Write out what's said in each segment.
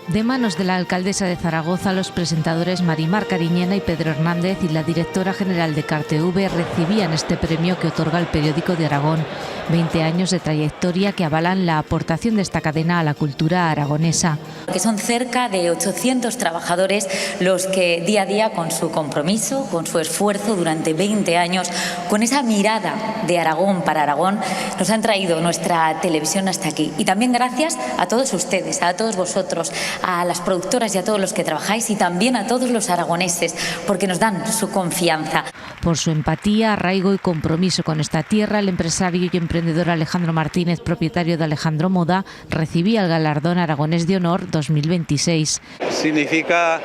De manos de la alcaldesa de Zaragoza, los presentadores Marimar Cariñena y Pedro Hernández y la directora general de CarTV recibían este premio que otorga el Periódico de Aragón. 20 años de trayectoria que avalan la aportación de esta cadena a la cultura aragonesa. Que son cerca de 800 trabajadores los que día a día, con su compromiso, con su esfuerzo durante 20 años, con esa mirada de Aragón para Aragón, nos han traído nuestra televisión hasta aquí. Y también gracias a todos ustedes, a todos vosotros, a las productoras y a todos los que trabajáis y también a todos los aragoneses, porque nos dan su confianza. Por su empatía, arraigo y compromiso con esta tierra, el empresario y emprendedor Alejandro Martínez, propietario de Alejandro Moda, recibía el galardón Aragonés de Honor 2026. Significa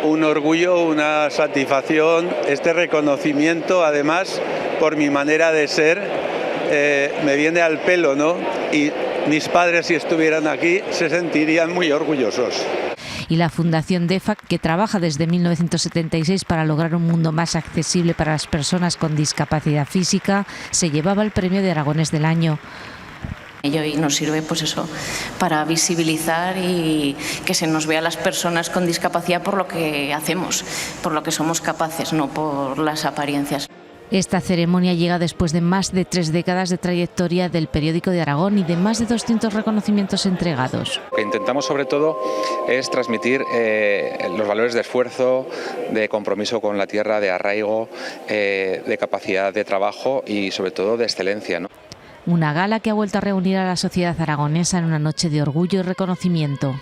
un orgullo, una satisfacción, este reconocimiento, además, por mi manera de ser, me viene al pelo, ¿no? Y mis padres, si estuvieran aquí, se sentirían muy orgullosos. Y la Fundación DEFA, que trabaja desde 1976 para lograr un mundo más accesible para las personas con discapacidad física, se llevaba el premio de Aragonés del Año. Y hoy nos sirve, pues eso, para visibilizar y que se nos vea a las personas con discapacidad por lo que hacemos, por lo que somos capaces, no por las apariencias. Esta ceremonia llega después de más de 3 décadas de trayectoria del Periódico de Aragón y de más de 200 reconocimientos entregados. Lo que intentamos sobre todo es transmitir los valores de esfuerzo, de compromiso con la tierra, de arraigo, de capacidad de trabajo y sobre todo de excelencia, ¿no? Una gala que ha vuelto a reunir a la sociedad aragonesa en una noche de orgullo y reconocimiento.